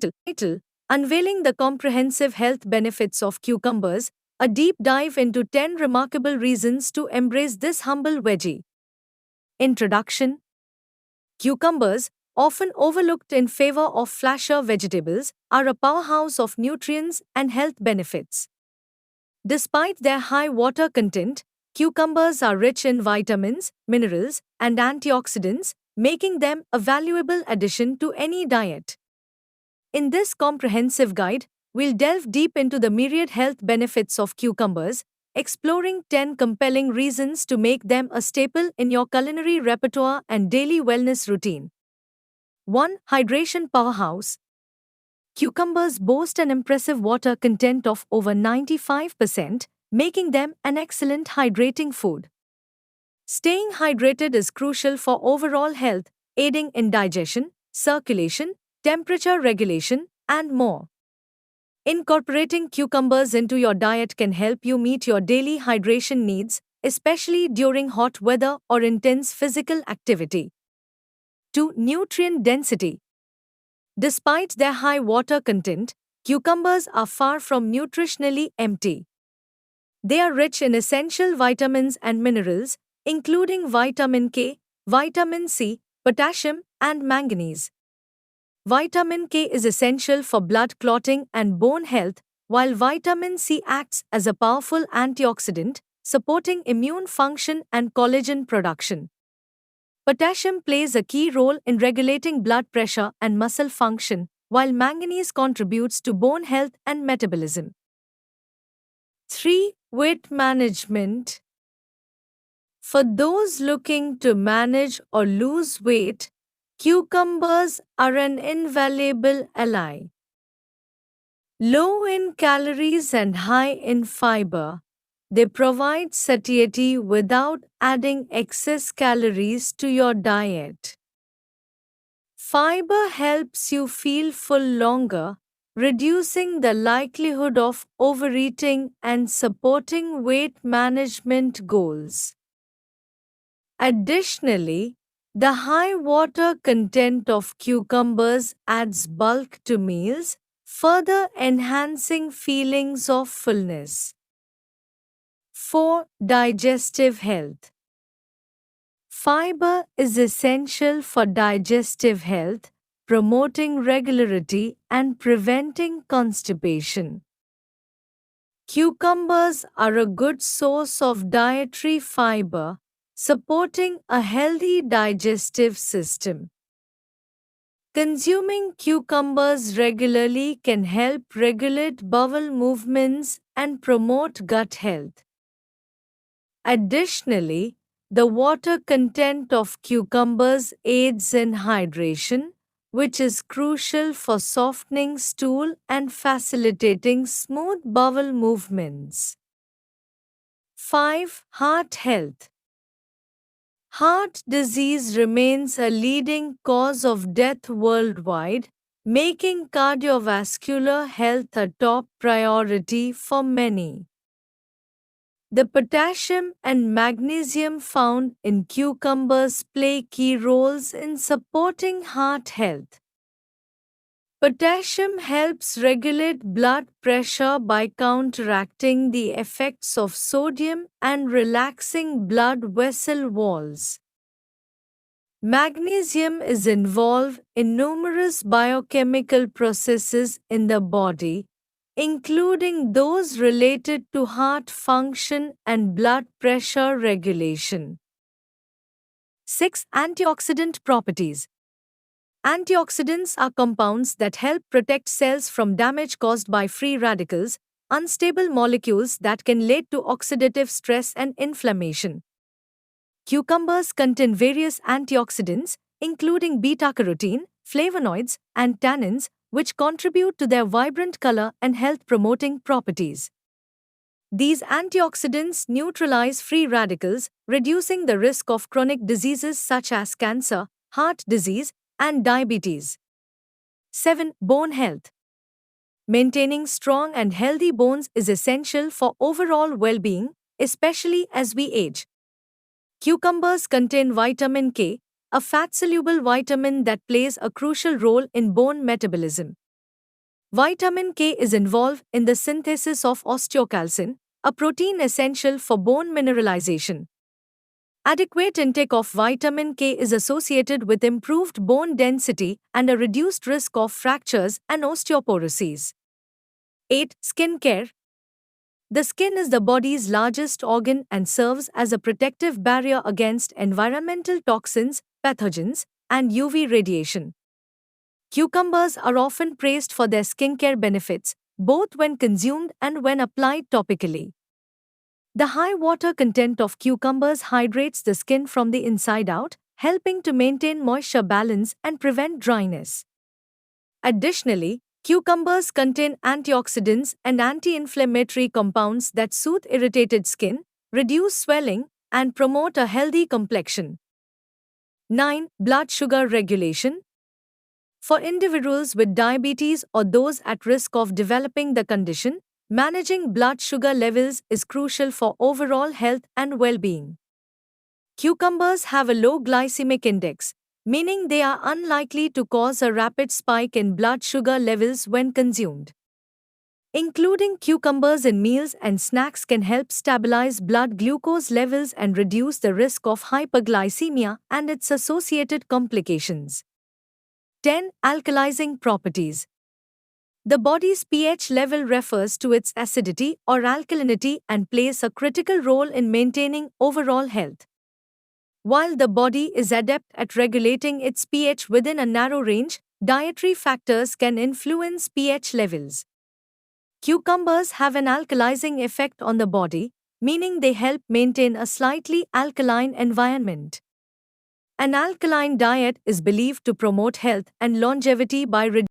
Title: Unveiling the Comprehensive Health Benefits of Cucumbers, a deep dive into 10 remarkable reasons to embrace this humble veggie. Introduction: Cucumbers, often overlooked in favor of flasher vegetables, are a powerhouse of nutrients and health benefits. Despite their high water content, cucumbers are rich in vitamins, minerals, and antioxidants, making them a valuable addition to any diet. In this comprehensive guide, we'll delve deep into the myriad health benefits of cucumbers, exploring 10 compelling reasons to make them a staple in your culinary repertoire and daily wellness routine. 1. Hydration powerhouse. Cucumbers boast an impressive water content of over 95%, making them an excellent hydrating food. Staying hydrated is crucial for overall health, aiding in digestion, circulation, temperature regulation, and more. Incorporating cucumbers into your diet can help you meet your daily hydration needs, especially during hot weather or intense physical activity. 2. Nutrient density. Despite their high water content, cucumbers are far from nutritionally empty. They are rich in essential vitamins and minerals, including vitamin K, vitamin C, potassium, and manganese. Vitamin K is essential for blood clotting and bone health, while vitamin C acts as a powerful antioxidant, supporting immune function and collagen production. Potassium plays a key role in regulating blood pressure and muscle function, while manganese contributes to bone health and metabolism. 3. Weight management. For those looking to manage or lose weight, cucumbers are an invaluable ally. Low in calories and high in fiber, they provide satiety without adding excess calories to your diet. Fiber helps you feel full longer, reducing the likelihood of overeating and supporting weight management goals. Additionally, the high water content of cucumbers adds bulk to meals, further enhancing feelings of fullness. 4. Digestive health. Fiber is essential for digestive health, promoting regularity and preventing constipation. Cucumbers are a good source of dietary fiber, supporting a healthy digestive system. Consuming cucumbers regularly can help regulate bowel movements and promote gut health. Additionally, the water content of cucumbers aids in hydration, which is crucial for softening stool and facilitating smooth bowel movements. 5. Heart health. Heart disease remains a leading cause of death worldwide, making cardiovascular health a top priority for many. The potassium and magnesium found in cucumbers play key roles in supporting heart health. Potassium helps regulate blood pressure by counteracting the effects of sodium and relaxing blood vessel walls. Magnesium is involved in numerous biochemical processes in the body, including those related to heart function and blood pressure regulation. 6. Antioxidant properties. Antioxidants are compounds that help protect cells from damage caused by free radicals, unstable molecules that can lead to oxidative stress and inflammation. Cucumbers contain various antioxidants, including beta-carotene, flavonoids, and tannins, which contribute to their vibrant color and health-promoting properties. These antioxidants neutralize free radicals, reducing the risk of chronic diseases such as cancer, heart disease, and diabetes. 7. Bone health. Maintaining strong and healthy bones is essential for overall well-being, especially as we age. Cucumbers contain vitamin K, a fat-soluble vitamin that plays a crucial role in bone metabolism. Vitamin K is involved in the synthesis of osteocalcin, a protein essential for bone mineralization. Adequate intake of vitamin K is associated with improved bone density and a reduced risk of fractures and osteoporosis. 8. Skin care. The skin is the body's largest organ and serves as a protective barrier against environmental toxins, pathogens, and UV radiation. Cucumbers are often praised for their skincare benefits, both when consumed and when applied topically. The high water content of cucumbers hydrates the skin from the inside out, helping to maintain moisture balance and prevent dryness. Additionally, cucumbers contain antioxidants and anti-inflammatory compounds that soothe irritated skin, reduce swelling, and promote a healthy complexion. 9. Blood sugar regulation. For individuals with diabetes or those at risk of developing the condition, managing blood sugar levels is crucial for overall health and well-being. Cucumbers have a low glycemic index, meaning they are unlikely to cause a rapid spike in blood sugar levels when consumed. Including cucumbers in meals and snacks can help stabilize blood glucose levels and reduce the risk of hyperglycemia and its associated complications. 10. Alkalizing properties. The body's pH level refers to its acidity or alkalinity and plays a critical role in maintaining overall health. While the body is adept at regulating its pH within a narrow range, dietary factors can influence pH levels. Cucumbers have an alkalizing effect on the body, meaning they help maintain a slightly alkaline environment. An alkaline diet is believed to promote health and longevity by reducing